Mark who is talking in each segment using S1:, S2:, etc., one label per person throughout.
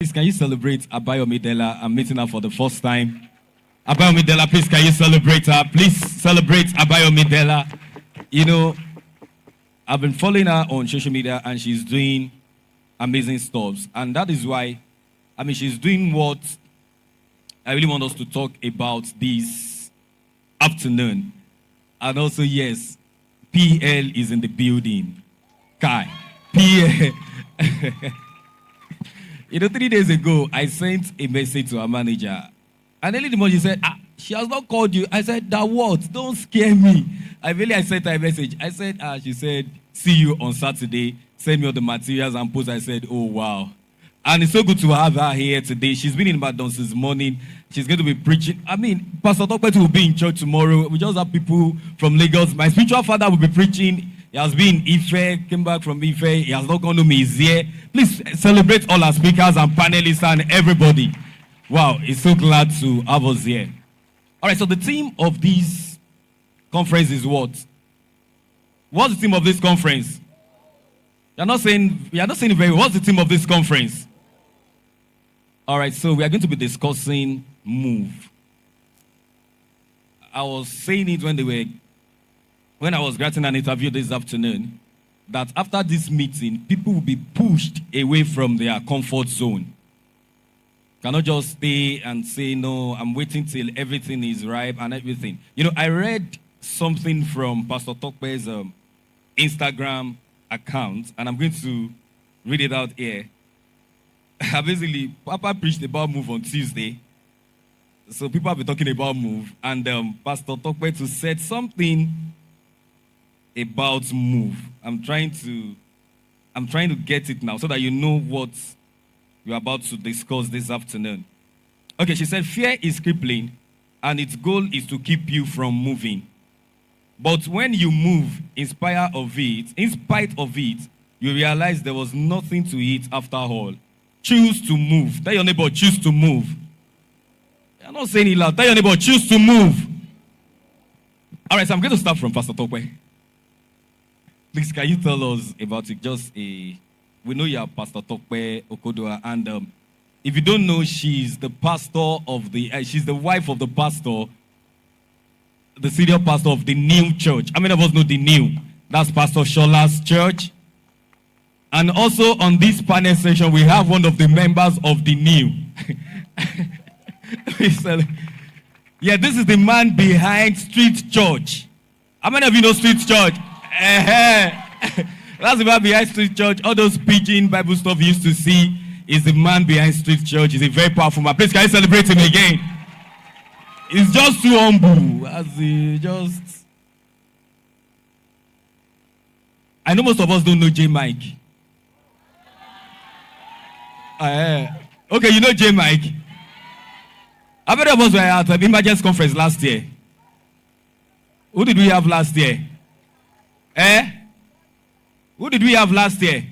S1: Please, can you celebrate Abayomidela? I'm meeting her for the first time. Abayomidela, please, can you celebrate her? Please celebrate Abayomidela. You know, I've been following her on social media and she's doing amazing stuff. And that is why, she's doing what I really want us to talk about this afternoon. And also, yes, PL is in the building. Kai, PL. 3 days ago, I sent a message to our manager. And early in the morning, she said, she has not called you. I said, that what? Don't scare me. I sent her a message. I said, she said, see you on Saturday. Send me all the materials and post. I said, oh, wow. And it's so good to have her here today. She's been in Ibadan since morning. She's going to be preaching. Pastor Tope will be in church tomorrow. We just have people from Lagos. My spiritual father will be preaching. He has been in Ife, came back from Ife. He has not gone to me. He's here. Please celebrate all our speakers and panelists and everybody. Wow, it's so glad to have us here. All right, so the theme of this conference is what? What's the theme of this conference? You're not saying it very well. What's the theme of this conference? All right, so we are going to be discussing move. I was saying it when I was granting an interview this afternoon, that after this meeting, people will be pushed away from their comfort zone. Cannot just stay and say, no, I'm waiting till everything is ripe and everything. I read something from Pastor Tope's Instagram account, and I'm going to read it out here. Basically, Papa preached about move on Tuesday. So people have been talking about move, and Pastor Tope said something about move. I'm trying to get it now so that you know what we're about to discuss this afternoon. Okay, she said, fear is crippling, and its goal is to keep you from moving. But when you move, in spite of it, you realize there was nothing to it after all. Choose to move. Tell your neighbor, choose to move. You're not saying it loud. Tell your neighbor, choose to move. All right, so I'm going to start from Pastor Tope. Please, can you tell us about it? We know you are Pastor Tope Okodugha, and if you don't know, she's the pastor she's the wife of the pastor, the senior pastor of the new church. How many of us know the new? That's Pastor Shola's church. And also on this panel session, we have one of the members of the new. Yeah, this is the man behind Street Church. How many of you know Street Church? That's the man behind Street Church. All those preaching Bible stuff you used to see is the man behind Street Church. He's a very powerful man. Please, can you celebrate him again? He's just too humble. I know most of us don't know J. Mike. Okay, you know J. Mike. How many of us were at the Emergence Conference last year? Who did we have last year? Who did we have last year?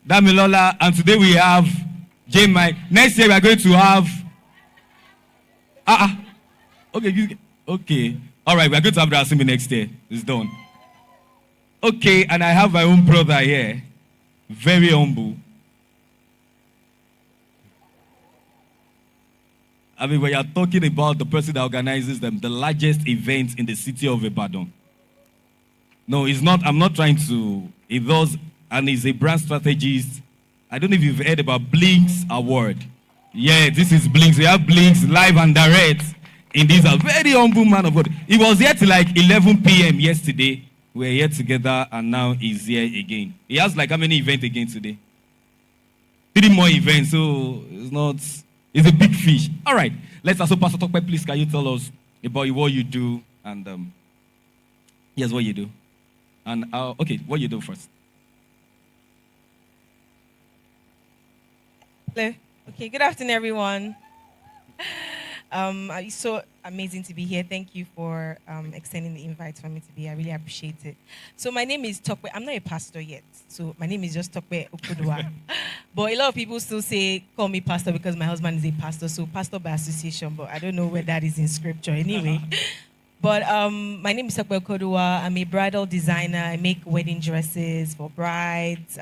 S1: Damilola, and today we have J. Mike. Next year we are going to have... Okay. All right, we are going to have the assembly next year. It's done. Okay, and I have my own brother here. Very humble. When you are talking about the person that organizes them, the largest event in the city of Ibadan. No, it's not. I'm not trying to. He does, and he's a brand strategist. I don't know if you've heard about Blingz Award. Yeah, this is Blingz. We have Blingz live and direct in this a very humble man of God. He was here till like 11 p.m. yesterday. We were here together, and now he's here again. He has like how many events again today? 3 more events, so it's not... It's a big fish. All right. Let's also, Pastor Tope, please, can you tell us about what you do and, yes, what you do. And, okay, what you do first.
S2: Hello. Okay, good afternoon, everyone. It's so amazing to be here. Thank you for extending the invite for me to be here. I really appreciate it. So my name is Tope. I'm not a pastor yet. So my name is just Tope Okodugha. But a lot of people still call me pastor because my husband is a pastor. So pastor by association, but I don't know where that is in scripture anyway. But my name is Tope Okodugha. I'm a bridal designer. I make wedding dresses for brides,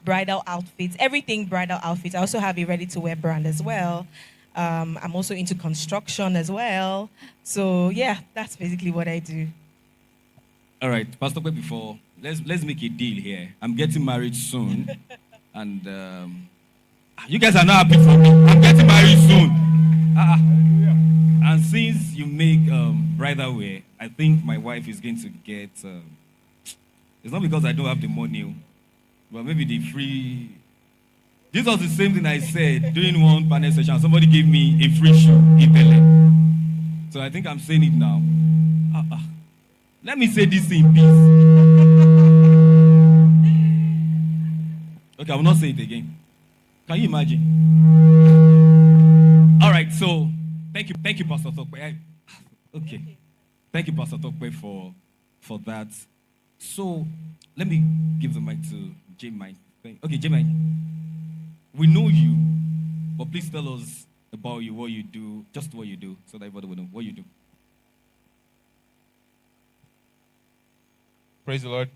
S2: bridal outfits, everything bridal outfits. I also have a ready-to-wear brand as well. I'm also into construction as well. So yeah, that's basically what I do.
S1: All right, Pastor Tope, before let's make a deal here. I'm getting married soon, and you guys are not happy for me. I'm getting married soon. And since you make bridal wear, I think my wife is going to get. It's not because I don't have the money, but maybe the free. This was the same thing I said during one panel session. Somebody gave me a free shoe in Tele. So I think I'm saying it now. Let me say this in peace. Okay, I will not say it again. Can you imagine? All right, so thank you, Pastor Tope. Okay, thank you, Pastor Tope, for that. So let me give the mic to J Mike. Okay, J Mike, we know you, but please tell us about you, what you do, just what you do, so that everybody will know what you do.
S3: Praise the Lord.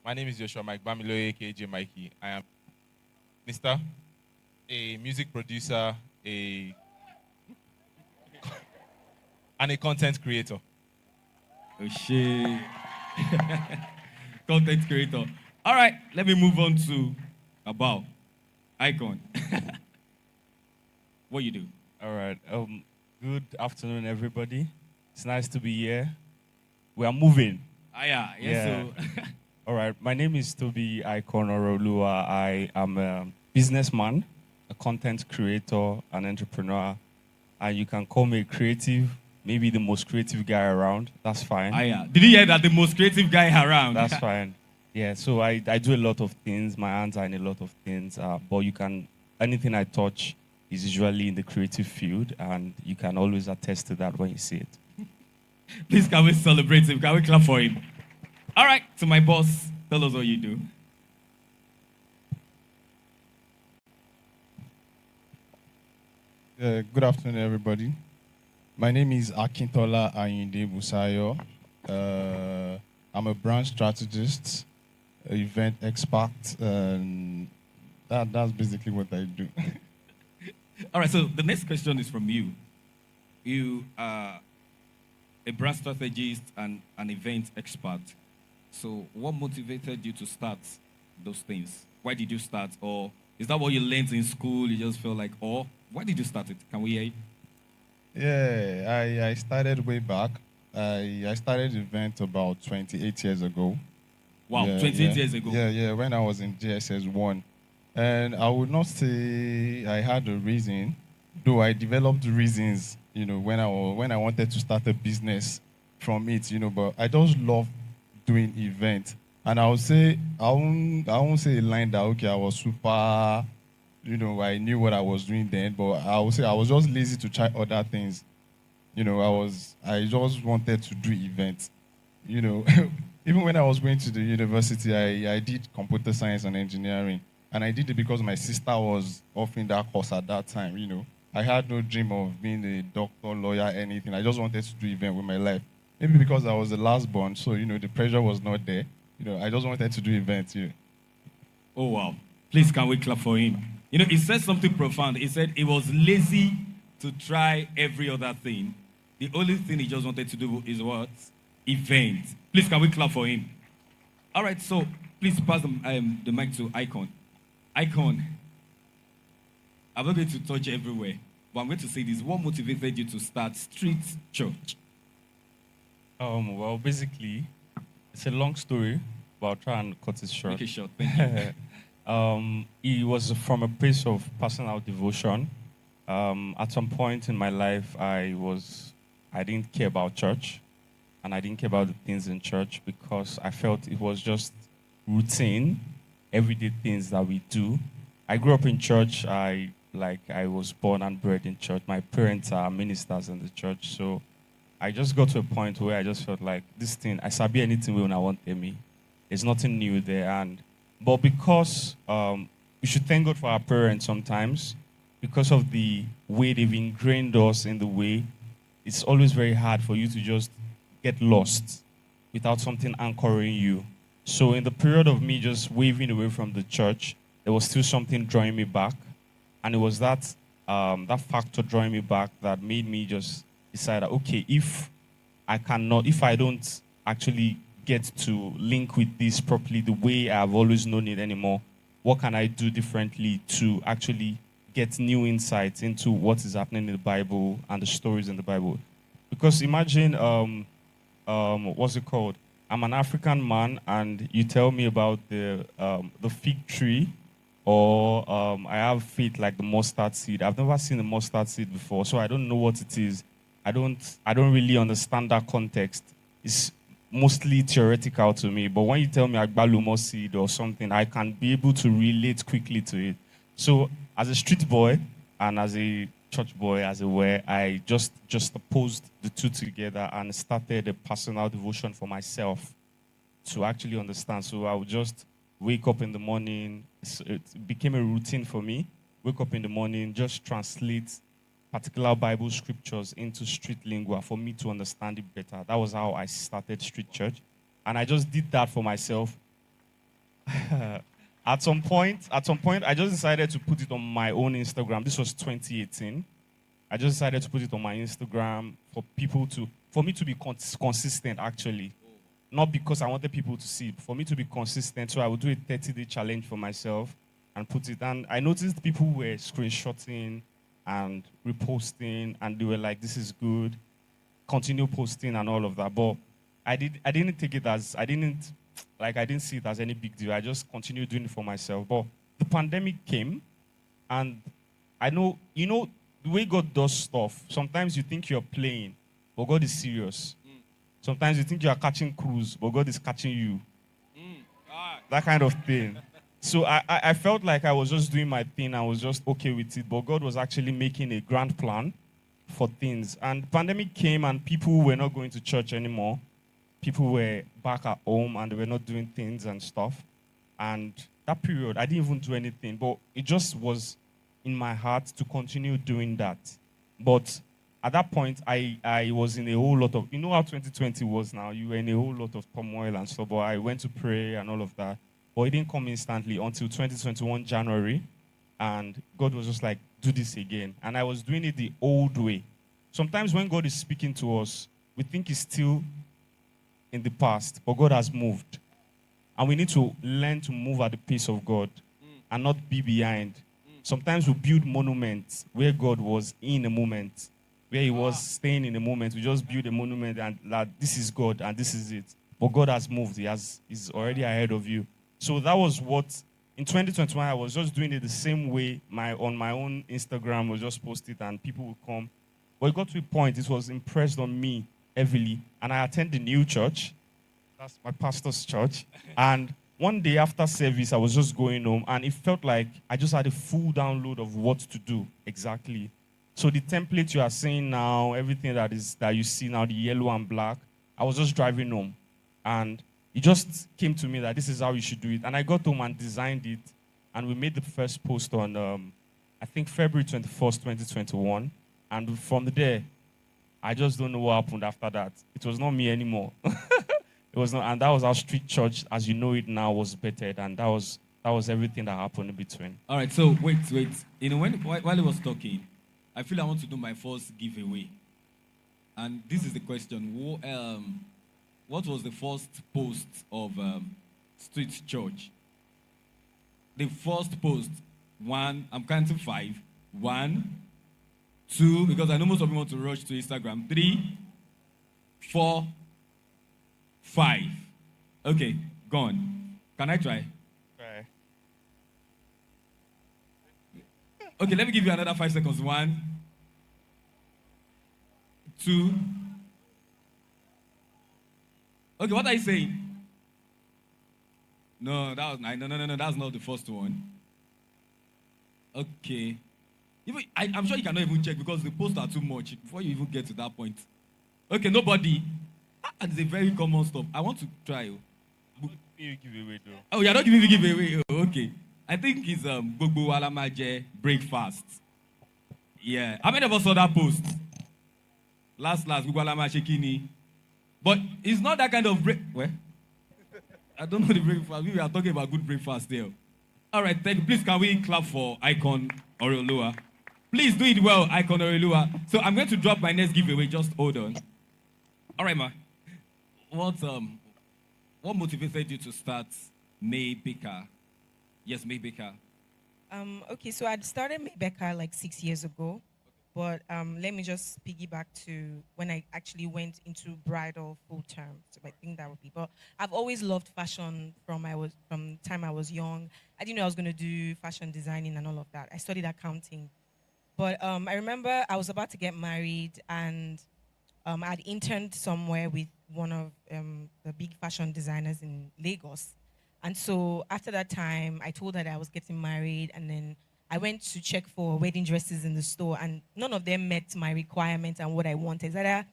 S3: My name is Joshua Mike Bamilo, aka J Mikey. I am Mr. a music producer, and a content creator.
S1: Oh shit. Content creator. All right, let me move on to Abao. Icon. What you do?
S4: All right. Good afternoon, everybody. It's nice to be here. We are moving.
S1: Yeah.
S4: Yeah.
S1: So
S4: All right. My name is Tobi Oreoluwa. I am a businessman, a content creator, an entrepreneur, and you can call me a creative. Maybe the most creative guy around. That's fine.
S1: yeah. Did you hear that? The most creative guy around.
S4: That's fine. Yeah. So I do a lot of things. My hands are in a lot of things. But you can anything I touch is usually in the creative field, and you can always attest to that when you see it.
S1: Please, can we celebrate him? Can we clap for him? All right, to my boss, tell us what you do.
S5: Good afternoon, everybody. My name is Akintola Blingz. I'm a brand strategist, event expert, and that's basically what I do.
S1: All right, so the next question is from you. You are a brand strategist and an event expert. So what motivated you to start those things? Why did you start? Or is that what you learned in school? You just felt like, or why did you start it? Can we hear you?
S5: Yeah, I started way back. I started event about 28 years ago.
S1: Wow,
S5: Yeah,
S1: 28 years ago.
S5: Yeah, when I was in JSS 1. And I would not say I had a reason, though I developed reasons, when I wanted to start a business from it, but I just love doing events. And I won't say a line that, okay, I was super, I knew what I was doing then, but I would say I was just lazy to try other things. I just wanted to do events. Even when I was going to the university, I did computer science and engineering. And I did it because my sister was offering that course at that time, I had no dream of being a doctor, lawyer, anything. I just wanted to do event with my life. Maybe because I was the last born, so, the pressure was not there. I just wanted to do events.
S1: Oh, wow. Please, can we clap for him? He said something profound. He said he was lazy to try every other thing. The only thing he just wanted to do is what? Events. Please, can we clap for him? All right, so please pass the mic to Icon. Icon, I'm not going to touch everywhere, but I'm going to say this. What motivated you to start Street Church?
S4: Well, basically, it's a long story, but I'll try and cut it short.
S1: Make it short, thank you.
S4: It was from a place of personal devotion. At some point in my life, I didn't care about church, and I didn't care about the things in church because I felt it was just routine, everyday things that we do. I grew up in church. I was born and bred in church. My parents are ministers in the church, so I just got to a point where I just felt like this thing, I sabi anything when I want me. There's nothing new there. But because we should thank God for our parents sometimes, because of the way they've ingrained us in the way, it's always very hard for you to just get lost without something anchoring you. So in the period of me just waving away from the church, there was still something drawing me back. And it was that factor drawing me back that made me just decide that, okay, if I don't actually get to link with this properly the way I've always known it anymore, what can I do differently to actually get new insights into what is happening in the Bible and the stories in the Bible? Because imagine, what's it called? I'm an African man, and you tell me about the fig tree, or I have faith like the mustard seed. I've never seen a mustard seed before, so I don't know what it is. I don't really understand that context. It's mostly theoretical to me. But when you tell me agbalumo seed or something, I can be able to relate quickly to it. So as a street boy and as a church boy, as it were, I just opposed the two together and started a personal devotion for myself to actually understand. So I would just wake up in the morning. It became a routine for me. Wake up in the morning, just translate particular Bible scriptures into street lingua for me to understand it better. That was how I started street church. And I just did that for myself. At some point, I just decided to put it on my own Instagram. This was 2018. I just decided to put it on my Instagram for me to be consistent, actually. Not because I wanted people to see it, for me to be consistent. So I would do a 30-day challenge for myself and put it. And I noticed people were screenshotting and reposting, and they were like, this is good, continue posting and all of that. But I didn't take it as, I didn't see it as any big deal. I just continued doing it for myself. But the pandemic came, and I know, the way God does stuff, sometimes you think you're playing, but God is serious. Sometimes you think you are catching cruise, but God is catching you. That kind of thing. So I felt like I was just doing my thing. I was just okay with it. But God was actually making a grand plan for things. And the pandemic came, and people were not going to church anymore. People were back at home, and they were not doing things and stuff. And that period, I didn't even do anything. But it just was in my heart to continue doing that. But at that point, I was in a whole lot of, how 2020 was now? You were in a whole lot of turmoil and stuff. But I went to pray and all of that. But it didn't come instantly until 2021 January. And God was just like, do this again. And I was doing it the old way. Sometimes when God is speaking to us, we think He's still in the past, but God has moved. And we need to learn to move at the pace of God and not be behind. Sometimes we build monuments where God was in a moment, where He was staying in a moment. We just build a monument and that this is God and this is it. But God has moved. He's already ahead of you. So that was what, in 2021, I was just doing it the same way. On my own Instagram, was just post it and people would come. But it got to a point, it was impressed on me heavily. And I attend the new church. That's my pastor's church. And one day after service, I was just going home, and it felt like I just had a full download of what to do exactly. So the template you are seeing now, everything that you see now, the yellow and black, I was just driving home. And it just came to me that this is how you should do it. And I got home and designed it. And we made the first post on, I think, February 21st, 2021. And from there, I just don't know what happened after that. It was not me anymore. It was not, and that was our street church, as you know it now, was bettered. And that was everything that happened in between.
S1: All right, so wait. While he was talking, I feel I want to do my first giveaway. And this is the question. What was the first post of Street Church? The first post, 1, I'm counting 5. 1, 2, because I know most of you want to rush to Instagram. 3, 4, 5. Okay, gone. Can I try?
S4: Try.
S1: Okay, let me give you another 5 seconds. 1, 2. Okay, what are you saying? No, that's not the first one. Okay. I'm sure you cannot even check because the posts are too much before you even get to that point. Okay, nobody. It's a very common stuff. I want to try.
S4: You give away though.
S1: Oh, you're not giving me giveaway. Oh, okay. I think it's Gbogbo Alamaje breakfast. Yeah. How many of us saw that post? Last Gbogbo Alamaje Kini. But it's not that kind of break. Well, I don't know the breakfast. We are talking about good breakfast there. All right, thank you. Please, can we clap for Icon Oreoluwa? Please do it well, Icon Oreoluwa. So I'm going to drop my next giveaway. Just hold on. All right, ma. What motivated you to start May Baker? Yes, May Baker.
S2: Okay, so I started Maybeka like 6 years ago, but let me just piggyback to when I actually went into bridal full term. So I think that would be. But I've always loved fashion from time I was young. I didn't know I was going to do fashion designing and all of that. I studied accounting, but I remember I was about to get married and I'd interned somewhere with one of the big fashion designers in Lagos. And so after that time, I told her that I was getting married, and then I went to check for wedding dresses in the store, and none of them met my requirements and what I wanted. Either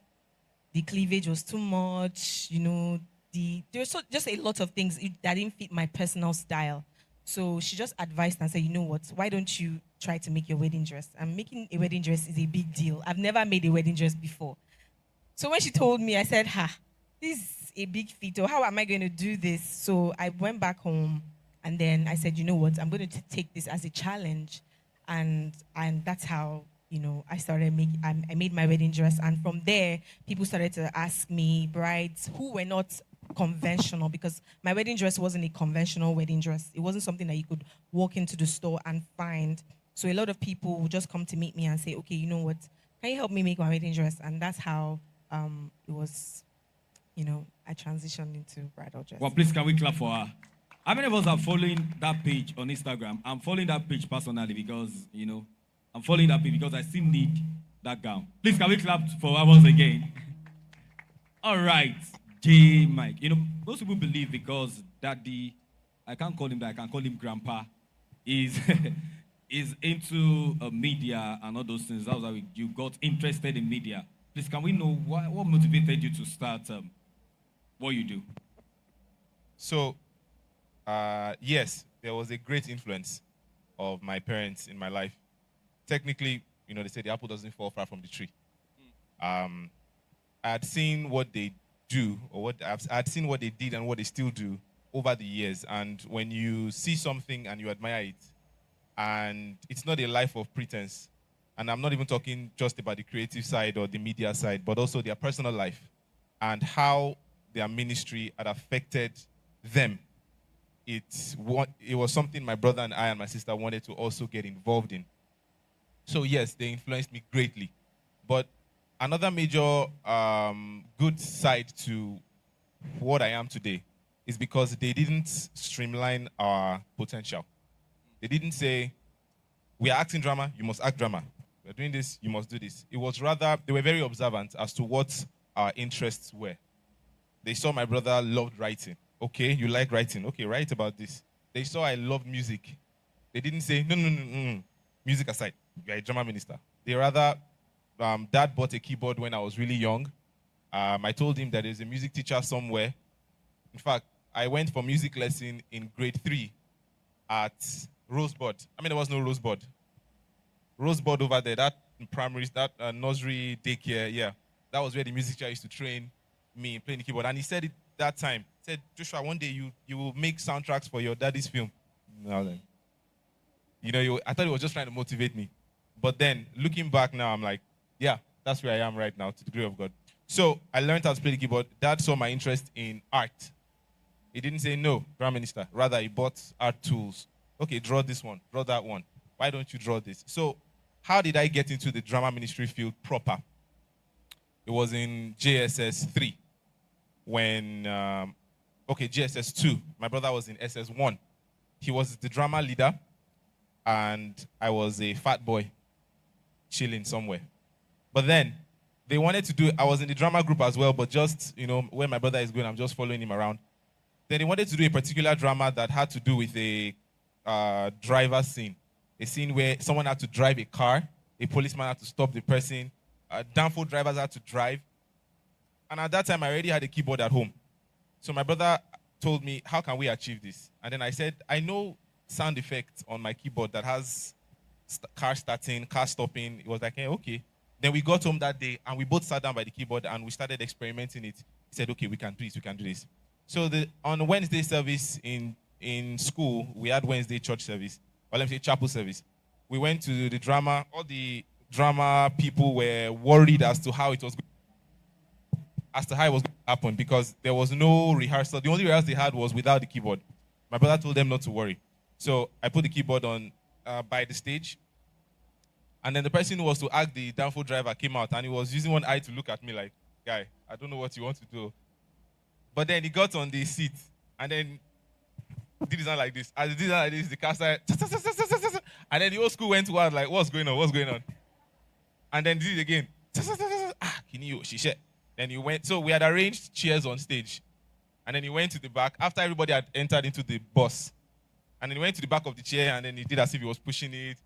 S2: the cleavage was too much, there was just a lot of things that didn't fit my personal style. So she just advised and said, you know what, why don't you try to make your wedding dress? And making a wedding dress is a big deal. I've never made a wedding dress before. So when she told me, I said, this is a big feat, or how am I going to do this? So I went back home, and then I said, you know what, I'm going to take this as a challenge. And that's how, I started I made my wedding dress. And from there, people started to ask me, brides who were not conventional, because my wedding dress wasn't a conventional wedding dress. It wasn't something that you could walk into the store and find. So a lot of people would just come to meet me and say, okay, you know what, can you help me make my wedding dress? And that's how it was, I transitioned into bridal dress.
S1: Well, please, can we clap for her? How many of us are following that page on Instagram? I'm following that page personally because, I'm following that page because I still need that gown. Please, can we clap for her once again? All right, J. Mike. Most people believe because Daddy, I can't call him that, I can call him Grandpa, is into media and all those things. That was how you got interested in media. Please, can we know what motivated you to start what you do?
S3: So, yes, there was a great influence of my parents in my life. Technically, they say the apple doesn't fall far from the tree. I had seen what they do, or I'd seen what they did and what they still do over the years. And when you see something and you admire it, and it's not a life of pretense, and I'm not even talking just about the creative side or the media side, but also their personal life and how their ministry had affected them. It was something my brother and I and my sister wanted to also get involved in. So yes, they influenced me greatly. But another major good side to what I am today is because they didn't streamline our potential. They didn't say, we are acting drama, you must act drama. We're doing this, you must do this. It was rather, they were very observant as to what our interests were. They saw my brother loved writing. Okay, you like writing. Okay, write about this. They saw I loved music. They didn't say, no. Music aside, you're a drama minister. They rather, Dad bought a keyboard when I was really young. I told him that there's a music teacher somewhere. In fact, I went for music lesson in grade 3 at Rosebud. There was no Rosebud. Rosebud over there, that primary, that nursery daycare, yeah. That was where the music teacher used to train me playing the keyboard. And he said it that time. He said, Joshua, one day you will make soundtracks for your daddy's film. Now then. I thought he was just trying to motivate me. But then, looking back now, I'm like, yeah, that's where I am right now, to the glory of God. So, I learned how to play the keyboard. Dad saw my interest in art. He didn't say, no, Prime Minister. Rather, he bought art tools. Okay, draw this one, draw that one. Why don't you draw this? So, how did I get into the drama ministry field proper? It was in JSS 3. When, JSS 2. My brother was in SS 1. He was the drama leader, and I was a fat boy chilling somewhere. But then, they wanted to do, I was in the drama group as well, but just, where my brother is going, I'm just following him around. Then they wanted to do a particular drama that had to do with a driver scene. A scene where someone had to drive a car, a policeman had to stop the person, downfall drivers had to drive. And at that time, I already had a keyboard at home. So my brother told me, how can we achieve this? And then I said, I know sound effects on my keyboard that has car starting, car stopping. It was like, hey, okay. Then we got home that day, and we both sat down by the keyboard, and we started experimenting it. He said, okay, we can do this. So on Wednesday service in school, we had Wednesday church service, or let me say chapel service. We went to the drama. All the drama people were worried as to how it was going to happen because there was no rehearsal. The only rehearsal they had was without the keyboard. My brother told them not to worry. So I put the keyboard on by the stage. And then the person who was to act the downfall driver came out and he was using one eye to look at me like, guy, I don't know what you want to do. But then he got on the seat and then did something like this. As he did like this, the car started, and then the whole school went wild like, what's going on? And then did it again. He knew she said. Then he went. So we had arranged chairs on stage. And then he went to the back after everybody had entered into the bus. And then he went to the back of the chair and then he did as if he was pushing it.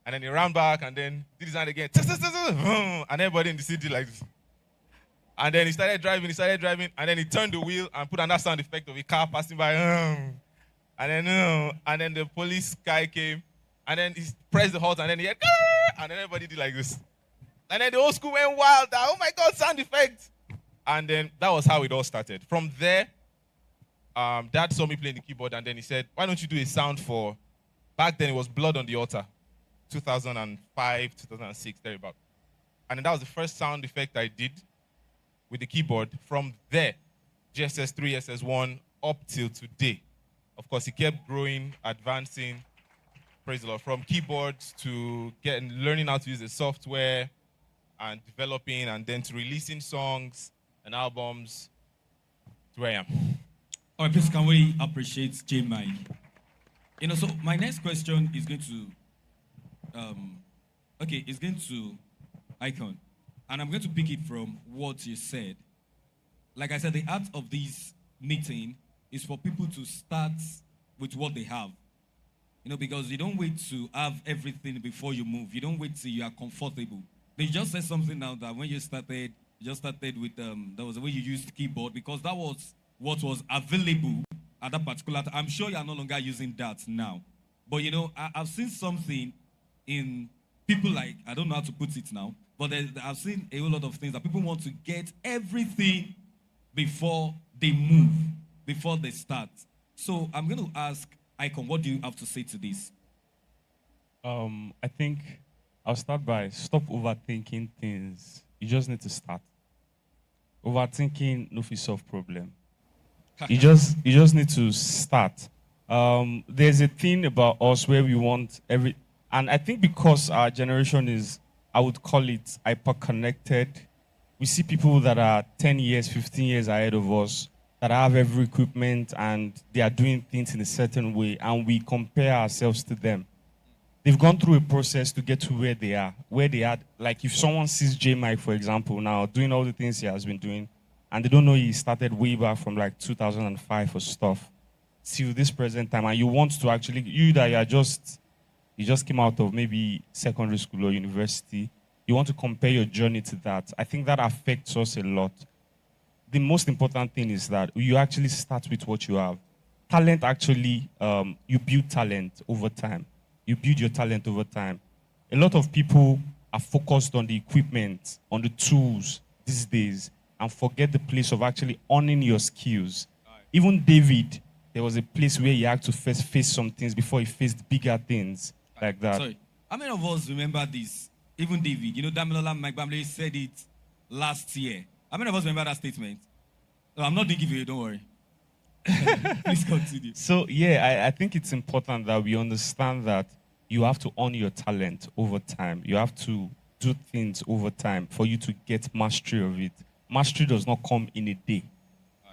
S3: And then he ran back and then did his hand again. And everybody in the seat did like this. And then he started driving, and then he turned the wheel and put another sound effect of a car passing by. And then the police guy came, and then he pressed the halt, and then he had, and then everybody did like this. And then the whole school went wild. Oh my God, sound effect. And then that was how it all started. From there, Dad saw me playing the keyboard, and then he said, why don't you do a sound for, back then it was Blood on the Altar, 2005, 2006, thereabout. And then that was the first sound effect I did with the keyboard. From there, GSS 3, SS1, up till today. Of course, it kept growing, advancing, praise the Lord, from keyboards to learning how to use the software and developing, and then to releasing songs and albums to where I am.
S1: All right, please, can we appreciate J. Mike? So my next question is going to, Icon. And I'm going to pick it from what you said. Like I said, the art of this meeting is for people to start with what they have. Because you don't wait to have everything before you move. You don't wait till you are comfortable. They just said something now that when you started with, that was the way you used keyboard, because that was what was available at that particular time. I'm sure you are no longer using that now. But, I've seen something in people like, I don't know how to put it now, but I've seen a whole lot of things that people want to get everything before they move, before they start. So I'm going to ask Icon, what do you have to say to this?
S4: I think I'll start by stop overthinking things. You just need to start. Overthinking no fit solve problem. You just need to start. There's a thing about us where we want and I think because our generation is, I would call it hyper-connected. We see people that are 10 years, 15 years ahead of us that have every equipment and they are doing things in a certain way, and we compare ourselves to them. They've gone through a process to get to where they are. Like if someone sees J. Mike, for example, now doing all the things he has been doing, and they don't know he started way back from like 2005 or stuff, till this present time, and you want to actually, you just came out of maybe secondary school or university, you want to compare your journey to that. I think that affects us a lot. The most important thing is that you actually start with what you have. Talent actually, you build talent over time. You build your talent over time. A lot of people are focused on the equipment, on the tools these days, and forget the place of actually owning your skills. Even David, there was a place where he had to first face some things before he faced bigger things like that.
S1: Sorry. How many of us remember this? Even David, Damilola Mike Bamley said it last year. How many of us remember that statement? No, I'm not thinking of you, don't worry. Please continue.
S4: So, yeah, I think it's important that we understand that you have to own your talent over time. You have to do things over time for you to get mastery of it. Mastery does not come in a day.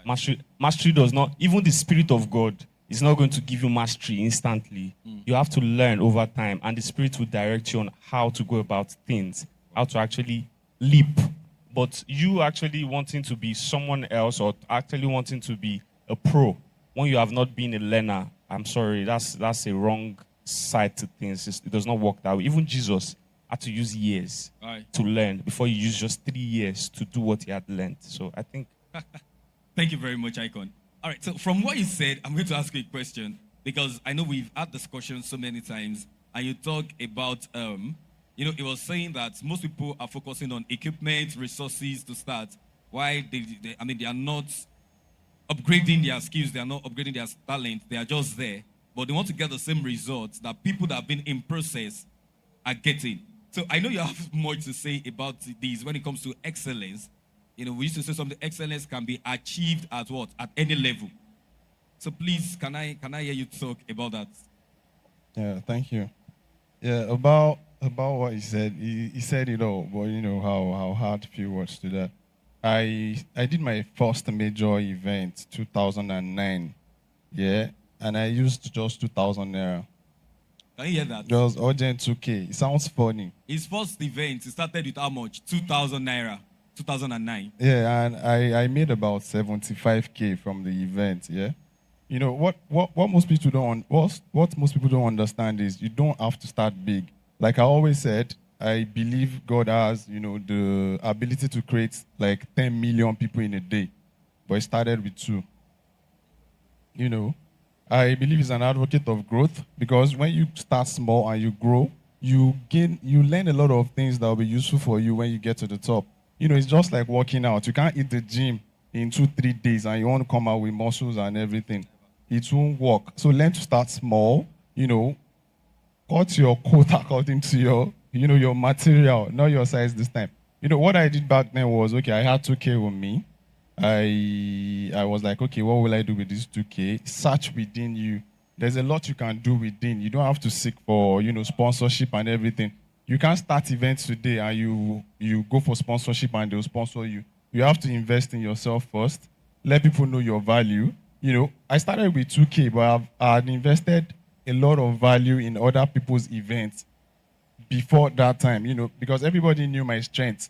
S4: Mastery does not, even the Spirit of God is not going to give you mastery instantly. You have to learn over time, and the Spirit will direct you on how to go about things, how to actually leap. But you actually wanting to be someone else or actually wanting to be a pro when you have not been a learner, I'm sorry, that's a wrong side to things. It does not work that way. Even Jesus had to use years to learn before he used just 3 years to do what he had learned. So I think...
S1: Thank you very much, Icon. All right, so from what you said, I'm going to ask you a question because I know we've had discussions so many times, and you talk about, it was saying that most people are focusing on equipment, resources to start. why they are not upgrading their skills, they are not upgrading their talent, they are just there, but they want to get the same results that people that have been in process are getting. So I know you have more to say about these when it comes to excellence. We used to say something, excellence can be achieved at what? At any level. So please, can I hear you talk about that?
S5: Yeah, thank you. Yeah, about what he said. He said it all, but how hard few words to that. I did my first major event 2009. Yeah, and I used just 2,000 naira.
S1: Can you hear that?
S5: Just urgent 2K. It sounds funny.
S1: His first event, he started with how much? 2,000 naira. 2009.
S5: Yeah, and I made about 75K from the event. Yeah. What most people don't understand is you don't have to start big. Like I always said, I believe God has, the ability to create like 10 million people in a day, but it started with 2. I believe he's an advocate of growth because when you start small and you grow, you learn a lot of things that will be useful for you when you get to the top. It's just like working out. You can't hit the gym in 2-3 days and you want to come out with muscles and everything. It won't work. So learn to start small, cut your coat according to your material, not your size this time. What I did back then was, okay, I had 2K with me. I was like, okay, what will I do with this 2K? Search within you. There's a lot you can do within. You don't have to seek for, sponsorship and everything. You can't start events today and you go for sponsorship and they'll sponsor you. You have to invest in yourself first. Let people know your value. I started with 2K, but I had invested a lot of value in other people's events before that time, because everybody knew my strengths.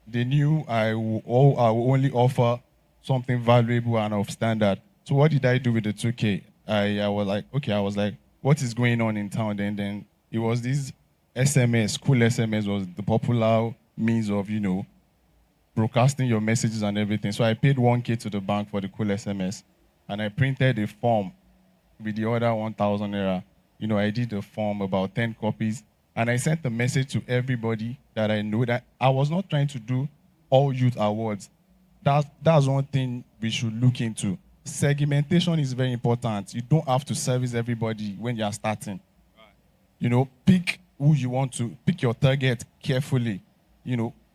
S5: They knew I will only offer something valuable and of standard. So what did I do with the 2K? I was like, what is going on in town? Then it was this SMS, school SMS was the popular means of, broadcasting your messages and everything. So I paid 1K to the bank for the cool SMS. And I printed a form with the other 1,000 naira. I did a form, about 10 copies. And I sent a message to everybody that I know that I was not trying to do all youth awards. That's one thing we should look into. Segmentation is very important. You don't have to service everybody when you're starting. Right. Pick who you want to, pick your target carefully.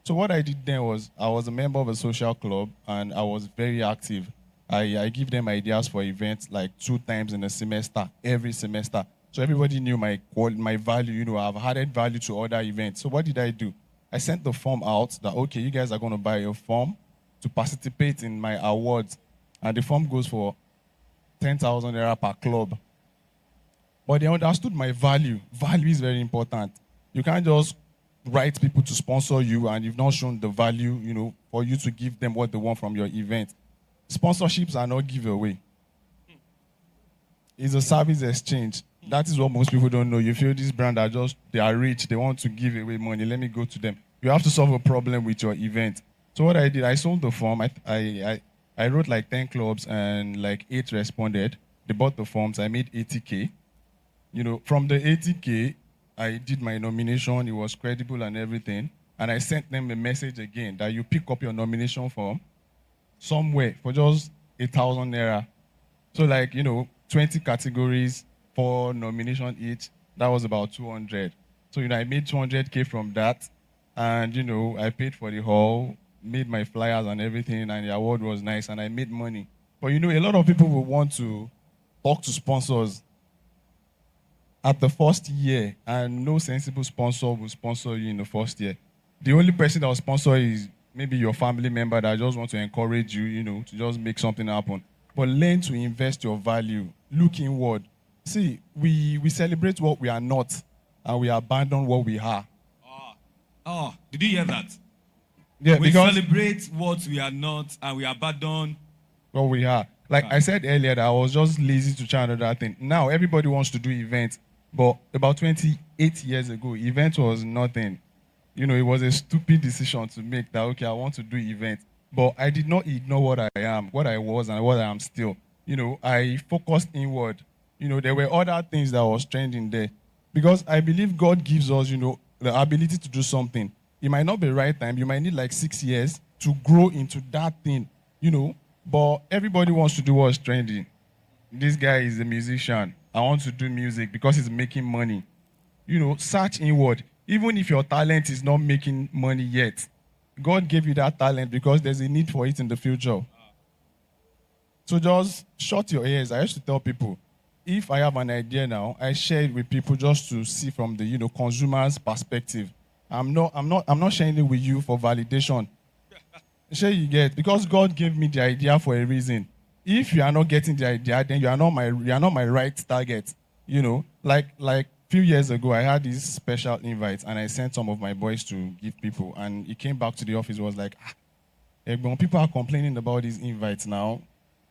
S5: So what I did then was I was a member of a social club and I was very active. I give them ideas for events like 2 times in a semester, every semester. So everybody knew my value, I've added value to other events. So what did I do? I sent the form out that, okay, you guys are going to buy a form to participate in my awards. And the form goes for 10,000 naira per club. But they understood my value. Value is very important. You can't just write people to sponsor you and you've not shown the value, for you to give them what they want from your event. Sponsorships are not giveaway. It's a service exchange. That is what most people don't know. You feel this brand they are rich, they want to give away money. Let me go to them. You have to solve a problem with your event. So what I did, I sold the form. I wrote like 10 clubs and like 8 responded. They bought the forms. I made 80K. From the 80K, I did my nomination. It was credible and everything. And I sent them a message again that you pick up your nomination form somewhere for just 1,000 naira. So 20 categories, 4 nominations each. That was about 200. So, I made 200K from that. And, I paid for the hall, made my flyers and everything, and the award was nice, and I made money. But, a lot of people will want to talk to sponsors at the first year, and no sensible sponsor will sponsor you in the first year. The only person that will sponsor is maybe your family member that just want to encourage you, to just make something happen. But learn to invest your value. Look inward. See, we celebrate what we are not, and we abandon what we are.
S1: Oh, did you hear that?
S5: Yeah,
S1: we
S5: because
S1: celebrate what we are not, and we abandon
S5: what we are. Like I said earlier, that I was just lazy to try another thing. Now everybody wants to do events, but about 28 years ago, event was nothing. It was a stupid decision to make that, okay, I want to do events. But I did not ignore what I am, what I was, and what I am still. I focused inward. There were other things that was trending there. Because I believe God gives us, the ability to do something. It might not be the right time. You might need like 6 years to grow into that thing, But everybody wants to do what's trendy. This guy is a musician. I want to do music because he's making money. Search inward. Even if your talent is not making money yet, God gave you that talent because there's a need for it in the future. So just shut your ears. I used to tell people, if I have an idea now, I share it with people just to see from the consumer's perspective. I'm not sharing it with you for validation. Sure you get, because God gave me the idea for a reason. If you are not getting the idea, then you are not my right target. Like few years ago, I had this special invite, and I sent some of my boys to give people, and he came back to the office, was like, when people are complaining about these invites now,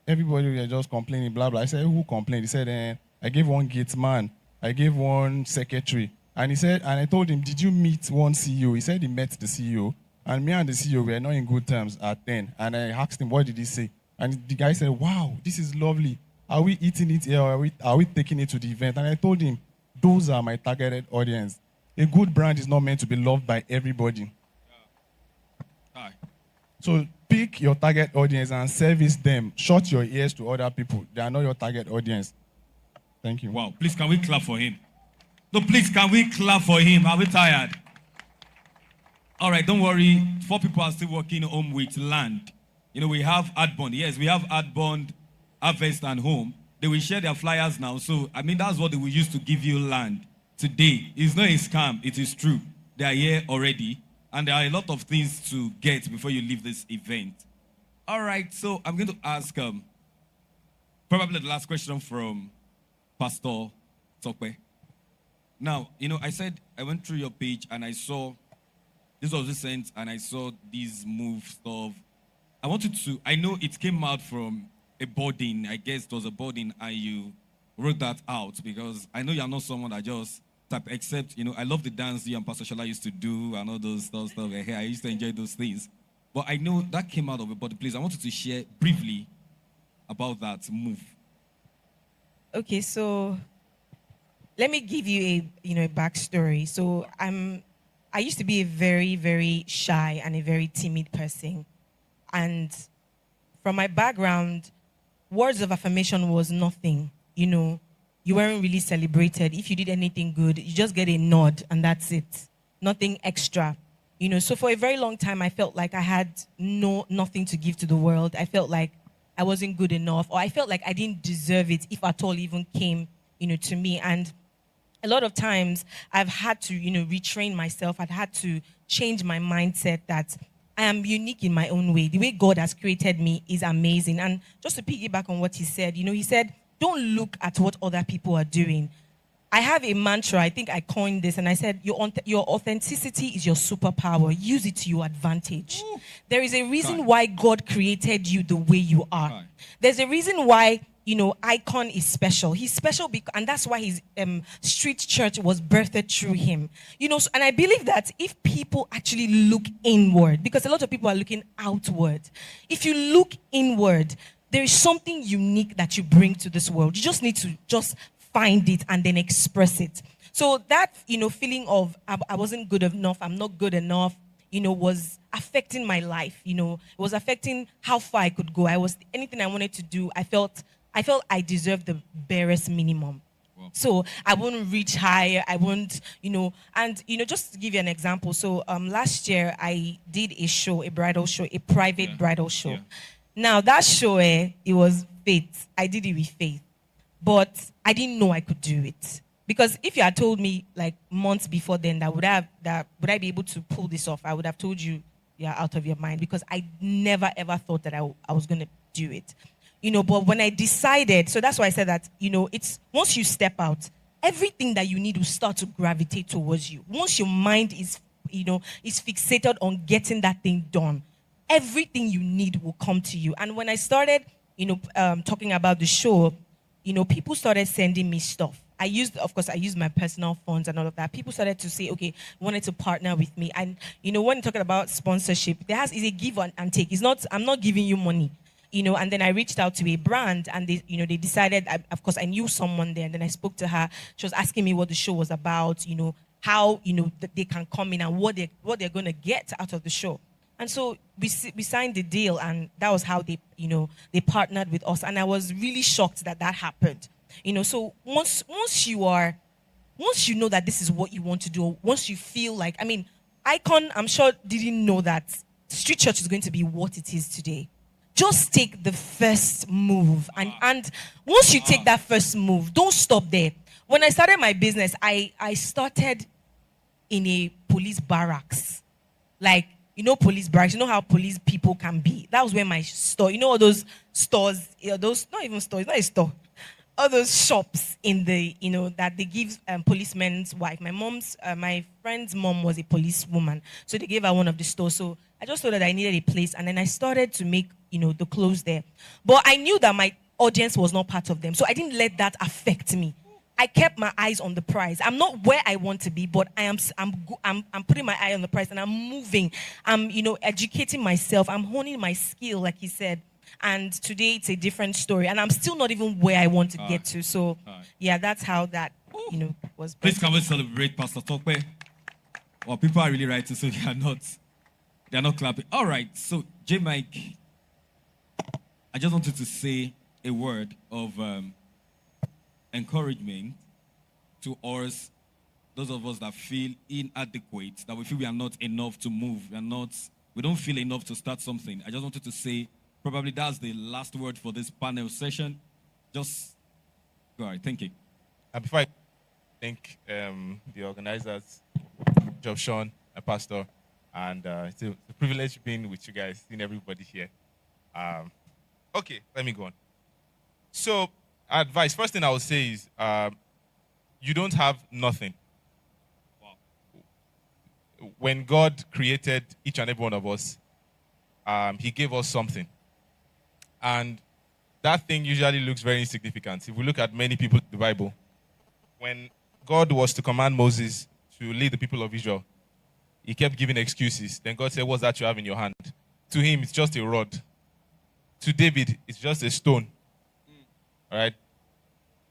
S5: everybody are just complaining, blah, blah. I said, who complained? He said, I gave one gate man, I gave one secretary, and I told him, did you meet one CEO? He said he met the CEO, and me and the CEO were not in good terms at 10, and I asked him, what did he say? And the guy said, wow, this is lovely. Are we eating it here, or are we taking it to the event? And I told him, those are my targeted audience. A good brand is not meant to be loved by everybody.
S1: Hi.
S5: So pick your target audience and service them. Shut your ears to other people. They are not your target audience. Thank you.
S1: Wow. Please, can we clap for him? No, please, can we clap for him? Are we tired? All right, don't worry. 4 people are still working home with land. We have Adbond. Yes, we have Adbond, Harvest, and Home. They will share their flyers now. So, that's what they will use to give you land today. It's not a scam. It is true. They are here already. And there are a lot of things to get before you leave this event. All right, so I'm going to ask probably the last question from Pastor Tope. Now, I said I went through your page and I saw, this was recent, and I saw this move stuff. I know it came out from a boarding. I guess it was a boarding, and you wrote that out because I know you're not someone that just type, except, I love the dance you and Pastor Shola used to do and all those stuff. I used to enjoy those things. But I know that came out of a body. Please, I wanted to share briefly about that move.
S2: Okay, so let me give you a backstory. So I used to be a very, very shy and a very timid person. And from my background, words of affirmation was nothing. You weren't really celebrated. If you did anything good, you just get a nod and that's it. Nothing extra. So for a very long time, I felt like I had nothing to give to the world. I felt like I wasn't good enough, or I felt like I didn't deserve it, if at all even came, to me. And a lot of times I've had to, retrain myself. I've had to change my mindset that I am unique in my own way. The way God has created me is amazing. And just to piggyback on what he said, he said, don't look at what other people are doing. I have a mantra, I think I coined this, and I said, your authenticity is your superpower. Use it to your advantage. Ooh. There is a reason why God created you the way you are. There's a reason why, Icon is special. He's special, and that's why his street church was birthed through him. And I believe that if people actually look inward, because a lot of people are looking outward. If you look inward, there is something unique that you bring to this world. You just need to find it and then express it. So that, feeling of I wasn't good enough, I'm not good enough, was affecting my life. It was affecting how far I could go. Anything I wanted to do, I felt I deserved the barest minimum. Wow. So I wouldn't reach higher. I wouldn't, and, just to give you an example. So last year I did a bridal show, a private bridal show. Yeah. Now that show, it was faith. I did it with faith. But I didn't know I could do it. Because if you had told me like months before then would I be able to pull this off, I would have told you you're out of your mind, because I never ever thought that I was going to do it. But when I decided, so that's why I said that, it's once you step out, everything that you need will start to gravitate towards you. Once your mind is fixated on getting that thing done, everything you need will come to you. And when I started, talking about the show, people started sending me stuff. I used my personal funds and all of that. People started to say, okay, wanted to partner with me. And, when you're talking about sponsorship, is a give and take. I'm not giving you money, and then I reached out to a brand and they decided, of course, I knew someone there. And then I spoke to her. She was asking me what the show was about, how, they can come in and what they're going to get out of the show. And so we signed the deal, and that was how they partnered with us. And I was really shocked that happened. So once you know that this is what you want to do, once you feel like, Icon, I'm sure, didn't know that Street Church is going to be what it is today. Just take the first move. And once you take that first move, don't stop there. When I started my business, I started in a police barracks. Like, police barracks, how police people can be. That was where my store, all those stores, those, not even stores, not a store. All those shops in the, that they give policemen's wife. My friend's mom was a policewoman. So they gave her one of the stores. So I just thought that I needed a place. And then I started to make, the clothes there. But I knew that my audience was not part of them. So I didn't let that affect me. I kept my eyes on the prize. I'm not where I want to be, but I'm putting my eye on the prize, and I'm moving. I'm, educating myself. I'm honing my skill, like he said. And today it's a different story, and I'm still not even where I want to get to. So, yeah, that's how that, was.
S1: Please can we celebrate Pastor Tope? Well, people are really writing, so they are not clapping. All right, so J. Mike, I just wanted to say a word of encouragement to us, those of us that feel inadequate, that we feel we are not enough to move, we don't feel enough to start something. I just wanted to say, probably that's the last word for this panel session. Just go ahead. Thank you.
S3: Before I thank the organizers, Job Sean, a pastor, and it's a privilege being with you guys, seeing everybody here. Okay, let me go on. So, advice. First thing I would say is, you don't have nothing. Wow. When God created each and every one of us, He gave us something. And that thing usually looks very insignificant. If we look at many people in the Bible, when God was to command Moses to lead the people of Israel, he kept giving excuses. Then God said, "What's that you have in your hand?" To him, it's just a rod. To David, it's just a stone. All right?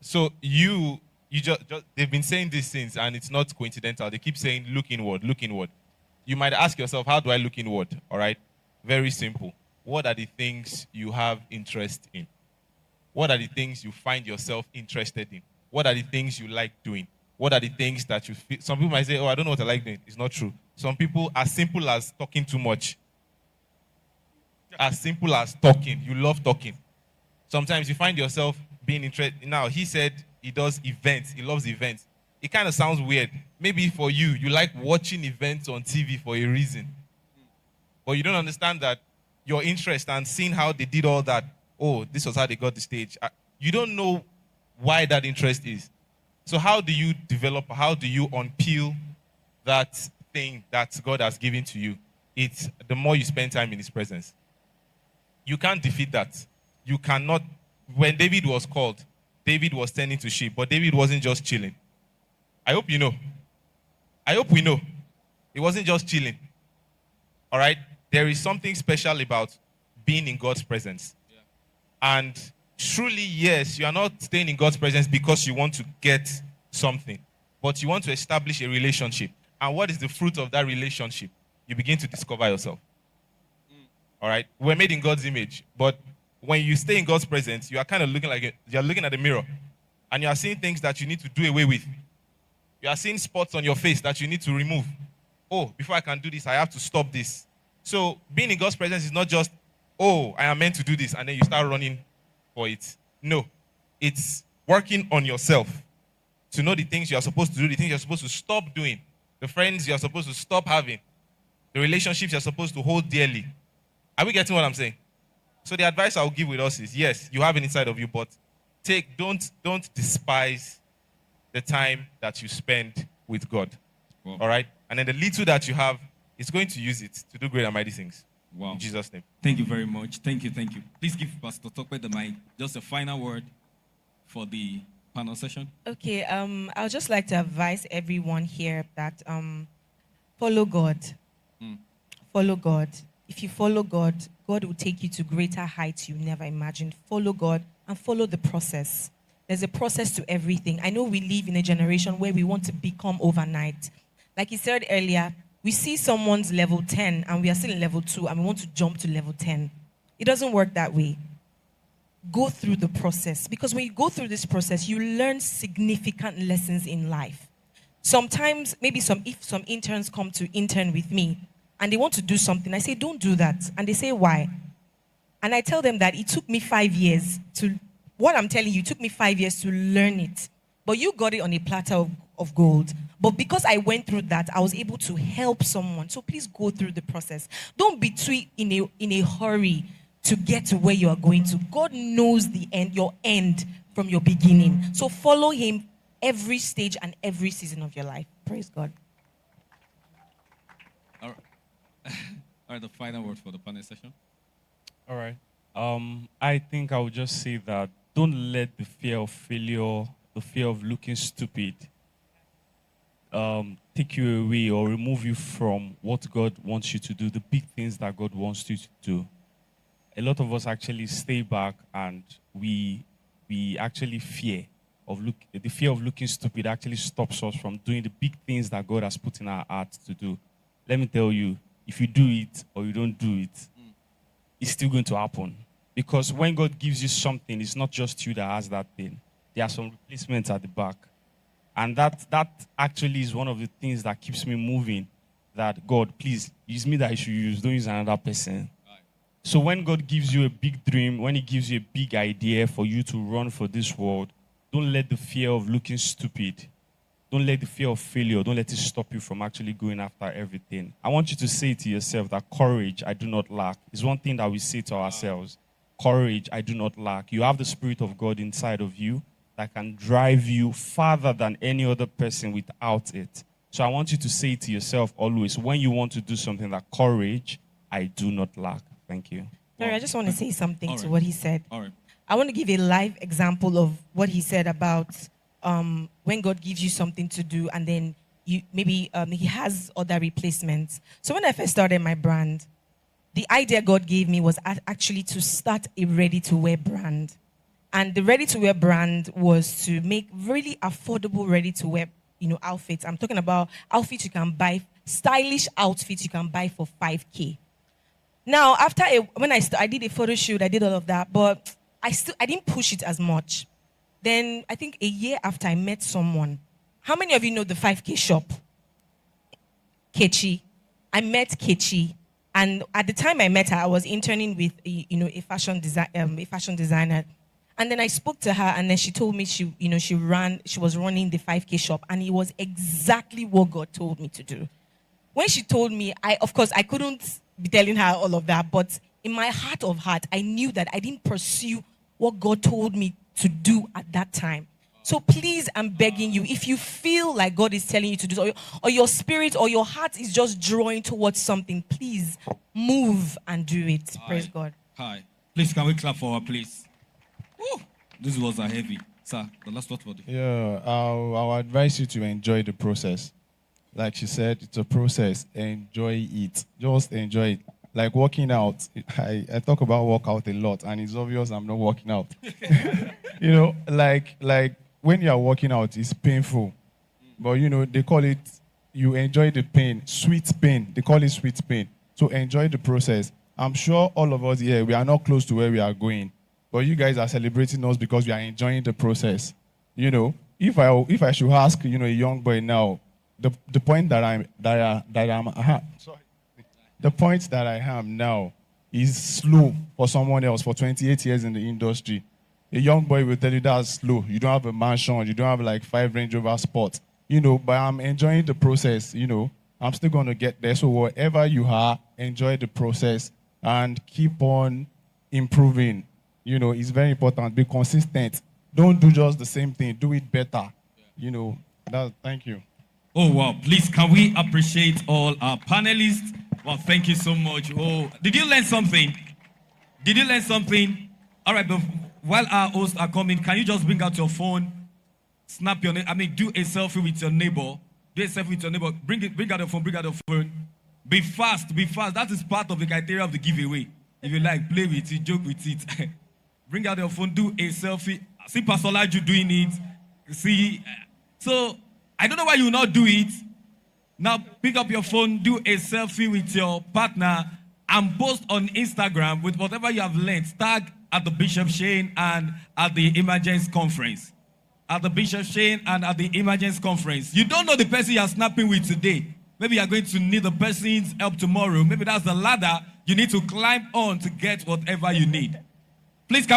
S3: So you just they've been saying these things, and it's not coincidental. They keep saying, look inward, look inward. You might ask yourself, how do I look inward? All right? Very simple. What are the things you have interest in? What are the things you find yourself interested in? What are the things you like doing? What are the things that you feel? Some people might say, oh, I don't know what I like doing. It's not true. Some people, as simple as talking too much. As simple as talking. You love talking. Sometimes you find yourself being interested. Now, he said he does events. He loves events. It kind of sounds weird. Maybe for you, you like watching events on TV for a reason. But you don't understand that your interest and seeing how they did all that, oh, this was how they got the stage. You don't know why that interest is. So how do you develop, how do you unpeel that thing that God has given to you? It's the more you spend time in His presence. You can't defeat that. You cannot. When David was called, David was tending to sheep, but David wasn't just chilling. I hope you know. I hope we know. It wasn't just chilling. All right? There is something special about being in God's presence. Yeah. And truly, yes, you are not staying in God's presence because you want to get something, but you want to establish a relationship. And what is the fruit of that relationship? You begin to discover yourself. All right? We're made in God's image, but when you stay in God's presence, you are kind of you're looking at the mirror, and you are seeing things that you need to do away with. You are seeing spots on your face that you need to remove. Oh, before I can do this, I have to stop this. So being in God's presence is not just, oh, I am meant to do this, and then you start running for it. No. It's working on yourself to know the things you are supposed to do, the things you're supposed to stop doing, the friends you're supposed to stop having, the relationships you're supposed to hold dearly. Are we getting what I'm saying? So the advice I'll give with us is, yes, you have it inside of you, but don't despise the time that you spend with God.
S1: Wow.
S3: All right? And then the little that you have, it's going to use it to do great and mighty things.
S1: Wow.
S3: In Jesus' name.
S1: Thank you very much. Thank you. Please give Pastor Tope the mic. Just a final word for the panel session.
S2: Okay, I would just like to advise everyone here that follow God. Follow God. If you follow God, God will take you to greater heights you never imagined. Follow God and follow the process. There's a process to everything. I know we live in a generation where we want to become overnight. Like you said earlier, we see someone's level 10 and we are still in level 2 and we want to jump to level 10. It doesn't work that way. Go through the process, because when you go through this process, you learn significant lessons in life. Sometimes, maybe if some interns come to intern with me and they want to do something, I say, don't do that. And they say, why? And I tell them that it took me 5 years what I'm telling you, it took me 5 years to learn it. But you got it on a platter of gold. But because I went through that, I was able to help someone. So please go through the process. Don't be too in a hurry to get to where you are going to. God knows the end, your end from your beginning. So follow him every stage and every season of your life. Praise God.
S1: All right. All right, the final word for the panel session.
S4: All right. I think I would just say that don't let the fear of failure, the fear of looking stupid, take you away or remove you from what God wants you to do, the big things that God wants you to do. A lot of us actually stay back, and we actually fear the fear of looking stupid actually stops us from doing the big things that God has put in our hearts to do. Let me tell you, if you do it or you don't do it, it's still going to happen. Because when God gives you something, it's not just you that has that thing. There are some replacements at the back. And that actually is one of the things that keeps me moving. That God, please, use me that I should use, don't use another person. Right. So when God gives you a big dream, when he gives you a big idea for you to run for this world, don't let the fear of looking stupid, don't let the fear of failure, don't let it stop you from actually going after everything. I want you to say to yourself that courage, I do not lack. It's one thing that we say to ourselves. Courage, I do not lack. You have the Spirit of God inside of you that can drive you farther than any other person without it. So I want you to say to yourself always, when you want to do something, that courage, I do not lack. Thank you.
S2: Sorry, I just want to say something to what he said.
S1: All right.
S2: I want to give a live example of what he said about when God gives you something to do and then he has other replacements. So when I first started my brand, the idea God gave me was actually to start a ready-to-wear brand. And the ready-to-wear brand was to make really affordable ready-to-wear, outfits. I'm talking about outfits you can buy, stylish outfits you can buy for 5K. Now, when I did a photo shoot, I did all of that, but I didn't push it as much. Then I think a year after, I met someone. How many of you know the 5K shop? Kechi. I met Kechi. And at the time I met her, I was interning with a fashion designer. And then I spoke to her, and then she told me she was running the 5K shop, and it was exactly what God told me to do. When she told me, of course I couldn't be telling her all of that, but in my heart of heart, I knew that I didn't pursue what God told me to do at that time. So please, I'm begging you, if you feel like God is telling you to do so, or your spirit or your heart is just drawing towards something, please move and do it. Praise God.
S1: Hi. Please, can we clap for her, please? Woo! This was a heavy. Sir, the last word for the...
S5: Yeah, I'll advise you to enjoy the process. Like she said, it's a process. Enjoy it. Just enjoy it. Like working out. I talk about workout a lot, and it's obvious I'm not working out. Like when you are working out, it's painful. But, they call it, you enjoy the pain, sweet pain. They call it sweet pain. So enjoy the process. I'm sure all of us here, we are not close to where we are going. But you guys are celebrating us because we are enjoying the process. If I should ask, a young boy now, the point that the point that I am now is slow for someone else for 28 years in the industry. A young boy will tell you that's slow. You don't have a mansion. You don't have like 5 Range Rover Sports. But I'm enjoying the process. I'm still going to get there. So wherever you are, enjoy the process and keep on improving. It's very important. Be consistent. Don't do just the same thing. Do it better. Thank you.
S1: Oh, wow. Please, can we appreciate all our panelists? Well, thank you so much. Oh, did you learn something? Did you learn something? All right, but while our hosts are coming, can you just bring out your phone, snap your name, do a selfie with your neighbor. Do a selfie with your neighbor. Bring out your phone, Be fast. That is part of the criteria of the giveaway. If you like, play with it, joke with it. Bring out your phone, do a selfie, see Pastor Laju doing it. See, so I don't know why you will not do it. Now pick up your phone, do a selfie with your partner, and post on Instagram with whatever you have learned. Tag at the Bishop Shane and at the Emergence Conference. At the Bishop Shane and at the Emergence Conference. You don't know the person you are snapping with today. Maybe you are going to need the person's help tomorrow. Maybe that's the ladder you need to climb on to get whatever you need. Please come.